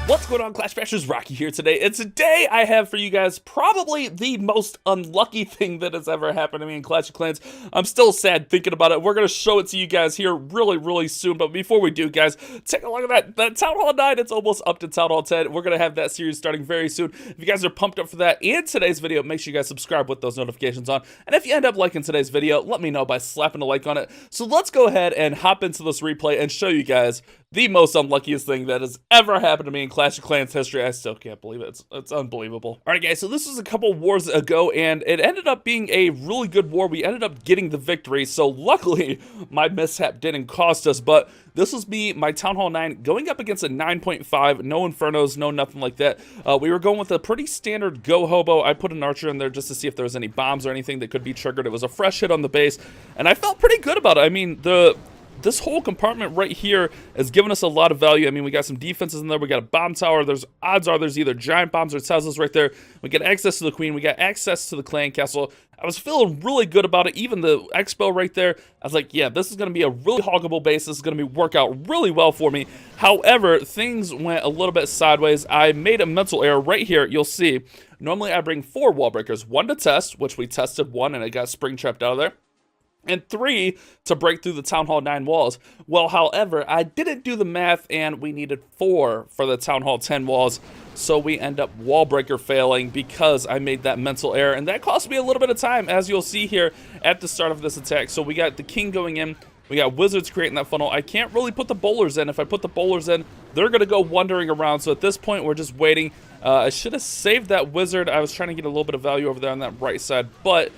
What's going on, Clash Bashers? Rocky here today, and today I have for you guys probably the most unlucky thing that has ever happened to me in Clash of Clans. I'm still sad thinking about it. We're going to show it to you guys here really soon, but before we do, guys, take a look at that Town Hall 9. It's almost up to Town Hall 10. We're going to have that series starting very soon. If you guys are pumped up for that and today's video, make sure you guys subscribe with those notifications on, and if you end up liking today's video, let me know by slapping a like on it. So let's go ahead and hop into this replay and show you guys the most unluckiest thing that has ever happened to me in Clash of Clans history. I still can't believe it. It's unbelievable. Alright guys, so this was a couple wars ago, and it ended up being a really good war. We ended up getting the victory, so luckily my mishap didn't cost us, but this was my Town Hall 9 going up against a 9.5, no Infernos, no nothing like that. We were going with a pretty standard Go Hobo. I put an Archer in there just to see if there was any bombs or anything that could be triggered. It was a fresh hit on the base, and I felt pretty good about it. I mean, this whole compartment right here has given us a lot of value. I mean, we got some defenses in there. We got a bomb tower. Odds are there's either giant bombs or Teslas right there. We get access to the queen. We got access to the clan castle. I was feeling really good about it. Even the expo right there, I was like, yeah, this is going to be a really hoggable base. This is going to work out really well for me. However, things went a little bit sideways. I made a mental error right here. You'll see. Normally, I bring 4 wall breakers. 1 to test, which we tested 1, and it got spring trapped out of there. And 3 to break through the Town Hall 9 walls. Well, however, I didn't do the math, and we needed 4 for the Town Hall 10 walls, so we end up wall breaker failing because I made that mental error, and that cost me a little bit of time, as you'll see here at the start of this attack. So we got the king going in, we got wizards creating that funnel. I can't really put the bowlers in. If I put the bowlers in, they're going to go wandering around, so at this point, we're just waiting. I should have saved that wizard. I was trying to get a little bit of value over there on that right side, but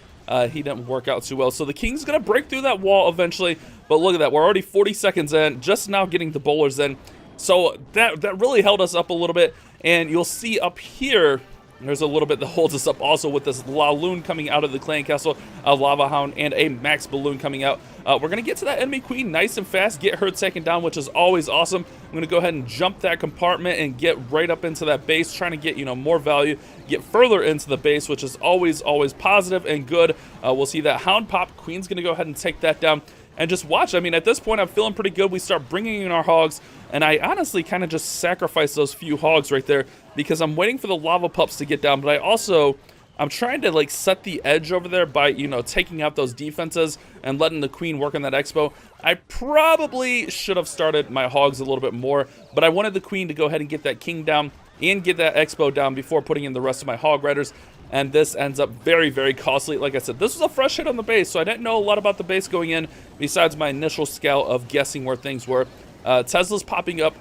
he didn't work out too well. So the king's going to break through that wall eventually. But look at that. We're already 40 seconds in. Just now getting the bowlers in. So that really held us up a little bit. And you'll see up here, there's a little bit that holds us up also with this Laloon coming out of the clan castle, a Lava Hound, and a Max Balloon coming out. We're going to get to that enemy queen nice and fast, get her taken down, which is always awesome. I'm going to go ahead and jump that compartment and get right up into that base, trying to get, more value, get further into the base, which is always positive and good. We'll see that Hound pop. Queen's going to go ahead and take that down. And just watch. I mean, at this point, I'm feeling pretty good. We start bringing in our hogs, and I honestly kind of just sacrifice those few hogs right there because I'm waiting for the lava pups to get down, but I'm trying to, like, set the edge over there by, taking out those defenses and letting the queen work on that expo. I probably should have started my hogs a little bit more, but I wanted the queen to go ahead and get that king down and get that expo down before putting in the rest of my hog riders. And this ends up very costly. Like I said, this was a fresh hit on the base, so I didn't know a lot about the base going in besides my initial scout of guessing where things were. Tesla's popping up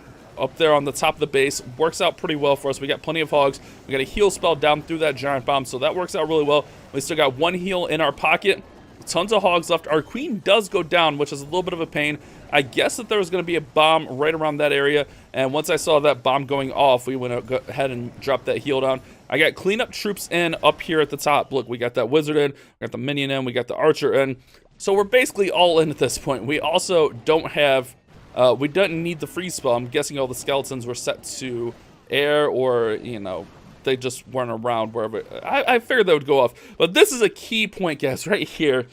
there on the top of the base. Works out pretty well for us. We got plenty of hogs. We got a heal spell down through that giant bomb, so that works out really well. We still got 1 heal in our pocket. Tons of hogs left. Our queen does go down, which is a little bit of a pain. I guess that there was going to be a bomb right around that area, and once I saw that bomb going off, we went ahead and dropped that heal down. I got cleanup troops in up here at the top. Look, we got that wizard in, we got the minion in, we got the archer in. So we're basically all in at this point. We also don't have, we didn't need the freeze spell. I'm guessing all the skeletons were set to air, or, they just weren't around wherever. I figured they would go off. But this is a key point, guys, right here.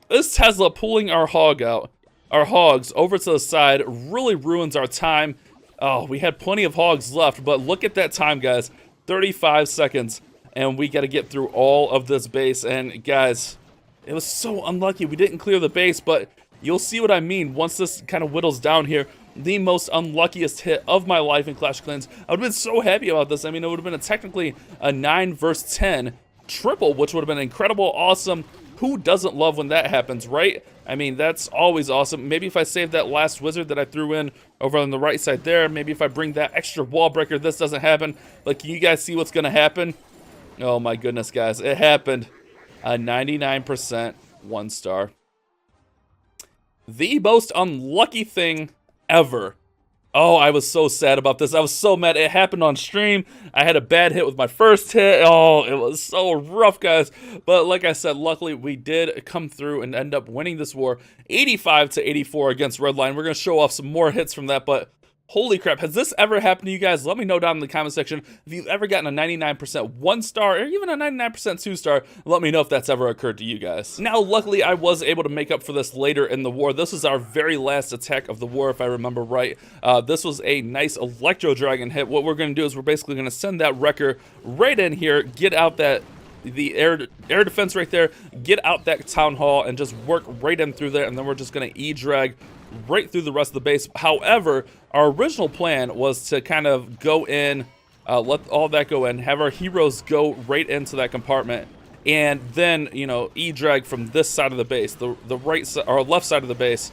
This Tesla pulling our hogs over to the side really ruins our time. Oh, we had plenty of hogs left, but look at that time, guys. 35 seconds, and we got to get through all of this base. And guys, it was so unlucky we didn't clear the base, but you'll see what I mean once this kind of whittles down here. The most unluckiest hit of my life in Clash of Clans. I would have been so happy about this. I mean, it would have been technically a 9 versus 10 triple, which would have been incredible, awesome. Who doesn't love when that happens, right? I mean, that's always awesome. Maybe if I save that last wizard that I threw in over on the right side there, maybe if I bring that extra wall breaker, this doesn't happen. But can you guys see what's going to happen? Oh my goodness, guys. It happened. A 99% 1 star. The most unlucky thing ever. Oh, I was so sad about this. I was so mad. It happened on stream. I had a bad hit with my first hit. Oh, it was so rough, guys. But like I said, luckily we did come through and end up winning this war 85-84 against Redline. We're going to show off some more hits from that, but Holy crap, has this ever happened to you guys? Let me know down in the comment section if you've ever gotten a 99% 1-star or even a 99% 2-star. Let me know if that's ever occurred to you guys. Now, luckily, I was able to make up for this later in the war. This is our very last attack of the war, if I remember right. This was a nice Electro Dragon hit. What we're going to do is we're basically going to send that Wrecker right in here, get out the air defense right there, get out that Town Hall, and just work right in through there, and then we're just going to E-drag right through the rest of the base. However, our original plan was to kind of go in, let all that go in, have our heroes go right into that compartment, and then, you know, E-drag from this side of the base, the right side or left side of the base.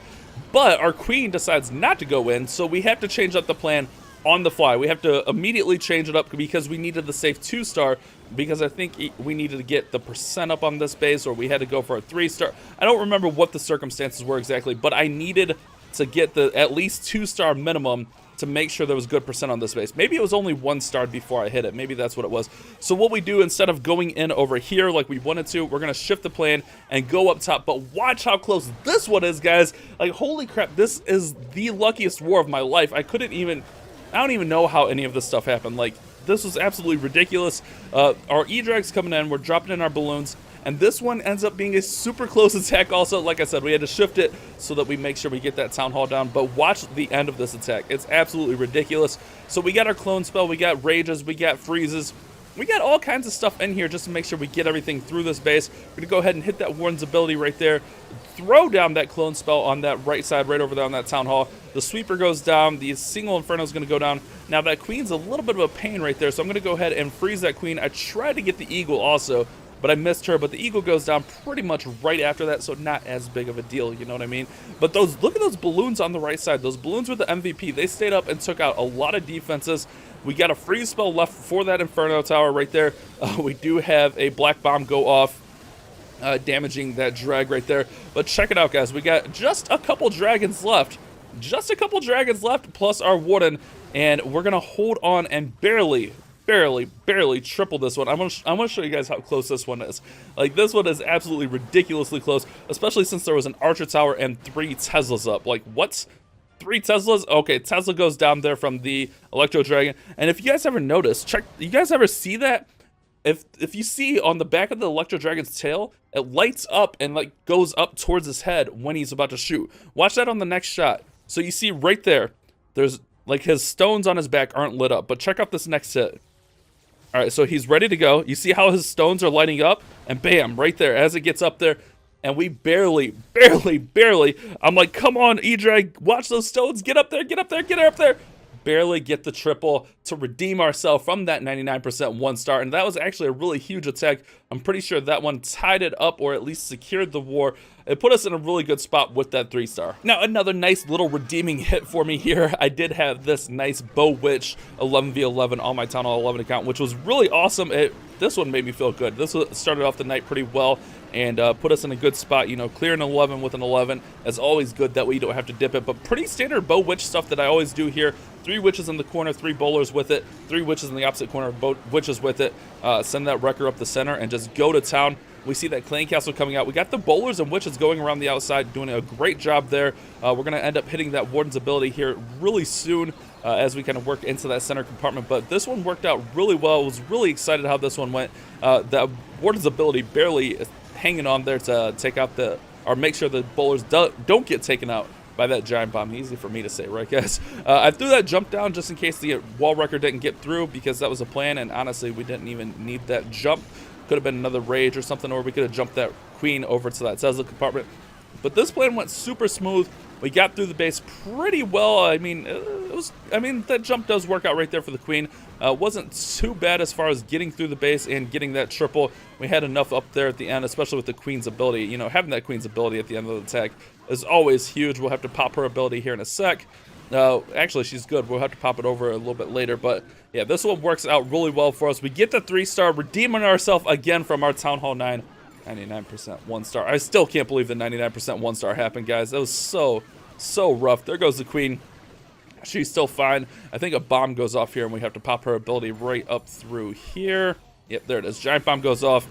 But our queen decides not to go in, so we have to change up the plan on the fly. We have to immediately change it up because we needed the safe 2-star, because I think we needed to get the percent up on this base, or we had to go for a 3-star. I don't remember what the circumstances were exactly, but I needed to get the at least 2-star minimum to make sure there was good percent on this base. Maybe it was only 1-star before I hit it. Maybe that's what it was. So what we do, instead of going in over here like we wanted to, we're going to shift the plan and go up top. But watch how close this one is, guys. Like, holy crap, this is the luckiest war of my life. I don't even know how any of this stuff happened. Like, this was absolutely ridiculous. Our E-drag's coming in. We're dropping in our balloons. And this one ends up being a super close attack also. Like I said, we had to shift it so that we make sure we get that Town Hall down. But watch the end of this attack. It's absolutely ridiculous. So we got our clone spell, we got rages, we got freezes. We got all kinds of stuff in here just to make sure we get everything through this base. We're going to go ahead and hit that Warden's ability right there. Throw down that clone spell on that right side, right over there on that Town Hall. The sweeper goes down. The single Inferno is going to go down. Now that queen's a little bit of a pain right there, so I'm going to go ahead and freeze that queen. I tried to get the eagle also, but I missed her. But the eagle goes down pretty much right after that, so not as big of a deal, you know what I mean? But look at those balloons on the right side. Those balloons with the MVP, they stayed up and took out a lot of defenses. We got a freeze spell left for that Inferno Tower right there. We do have a Black Bomb go off, damaging that drag right there. But check it out, guys. We got just a couple dragons left. Just a couple dragons left, plus our Warden. And we're going to hold on and barely triple this one. I'm gonna show you guys how close this one is. Like, this one is absolutely ridiculously close, especially since there was an Archer Tower and 3 Teslas up. Like, what? 3 Teslas? Okay, Tesla goes down there from the Electro Dragon. And if you guys ever notice, you guys ever see that? If you see on the back of the Electro Dragon's tail, it lights up and like goes up towards his head when he's about to shoot. Watch that on the next shot. So you see right there, there's like his stones on his back aren't lit up, but check out this next hit. All right, so he's ready to go. You see how his stones are lighting up? And bam, right there, as it gets up there, and we barely, I'm like, come on, E-Drag, watch those stones, get up there, get up there, get up there. Barely get the triple to redeem ourselves from that 99% 1-star, and that was actually a really huge attack. I'm pretty sure that one tied it up, or at least secured the war. It put us in a really good spot with that 3-star. Now, another nice little redeeming hit for me here. I did have this nice Bow Witch 11v11 on my Town Hall 11 account, which was really awesome. This one made me feel good. This started off the night pretty well and put us in a good spot. You know, clearing 11 with an 11 is always good. That way you don't have to dip it. But pretty standard Bow Witch stuff that I always do here. 3 witches in the corner, 3 bowlers with it, 3 witches in the opposite corner, witches with it. Send that wrecker up the center and just go to town. We see that clan castle coming out. We got the bowlers and witches going around the outside, doing a great job there. We're going to end up hitting that warden's ability here really soon as we kind of work into that center compartment. But this one worked out really well. I was really excited how this one went. That warden's ability barely hanging on there to take out or make sure the bowlers don't get taken out by that giant bomb. Easy for me to say, right, guys? I threw that jump down just in case the wall wrecker didn't get through, because that was a plan, and honestly, we didn't even need that jump. Could have been another rage or something, or we could have jumped that queen over to that Tesla compartment. But this plan went super smooth. We got through the base pretty well. I mean, that jump does work out right there for the queen. Wasn't too bad as far as getting through the base and getting that triple. We had enough up there at the end, especially with the queen's ability. You know, having that queen's ability at the end of the attack is always huge. We'll have to pop her ability here in a sec. Actually, she's good. We'll have to pop it over a little bit later. But yeah, this one works out really well for us. We get the 3-star, redeeming ourselves again from our Town Hall 9. 99% 1-star. I still can't believe the 99% 1-star happened, guys. That was so rough. There goes the queen. She's still fine. I think a bomb goes off here, and we have to pop her ability right up through here. Yep, there it is. Giant bomb goes off.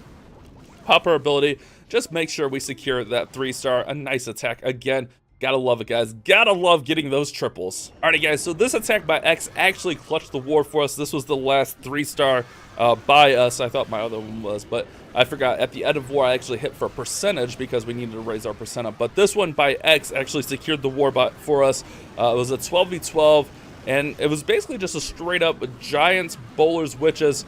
Pop her ability. Just make sure we secure that 3-star. A nice attack again. Gotta love it, guys. Gotta love getting those triples. Alrighty, guys, so this attack by X actually clutched the war for us. This was the last 3-star by us. I thought my other one was, but I forgot. At the end of war, I actually hit for a percentage because we needed to raise our percent up. But this one by X actually secured the war for us. It was a 12v12, and it was basically just a straight-up giants, bowlers, witches.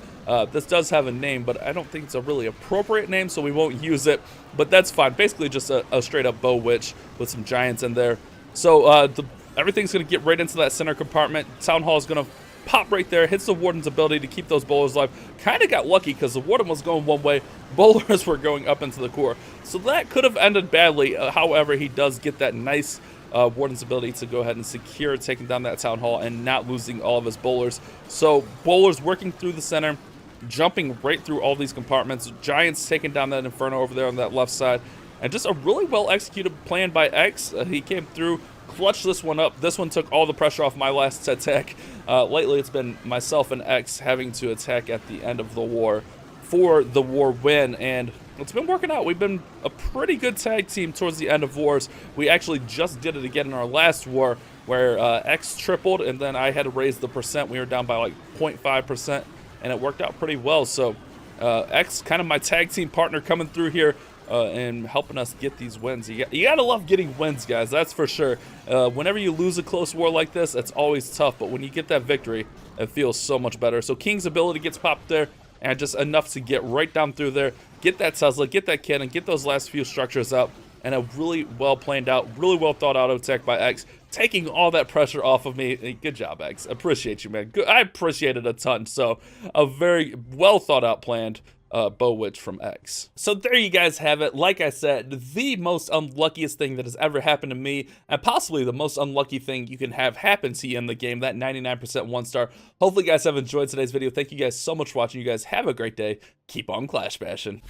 This does have a name, but I don't think it's a really appropriate name, so we won't use it. But that's fine. Basically just a straight-up bow witch with some giants in there. So everything's going to get right into that center compartment. Town Hall is going to pop right there, hits the Warden's ability to keep those bowlers alive. Kind of got lucky because the Warden was going one way, bowlers were going up into the core. So that could have ended badly. However, he does get that nice Warden's ability to go ahead and secure taking down that Town Hall and not losing all of his bowlers. So bowlers working through the center, jumping right through all these compartments, giants taking down that Inferno over there on that left side, and just a really well executed plan by X. He came through, clutched this one up. This one took all the pressure off my last attack. Lately it's been myself and X having to attack at the end of the war for the war win, and it's been working out. We've been a pretty good tag team towards the end of wars. We actually just did it again in our last war where X tripled, and then I had to raise the percent. We were down by like 0.5%, and it worked out pretty well. So X, kind of my tag team partner, coming through here and helping us get these wins. You gotta love getting wins, guys, that's for sure. Whenever you lose a close war like this, it's always tough, but when you get that victory, it feels so much better. So King's ability gets popped there, and just enough to get right down through there, get that Tesla, get that cannon, get those last few structures up, and a really well planned out, really well thought out attack by X, taking all that pressure off of me. Good job, X. Appreciate you, man. Good. I appreciate it a ton. So a very well thought out planned bow witch from X. So there you guys have it. Like I said, the most unluckiest thing that has ever happened to me, and possibly the most unlucky thing you can have happen to you in the game, that 99% 1-star. Hopefully you guys have enjoyed today's video. Thank you guys so much for watching. You guys have a great day. Keep on clash bashing.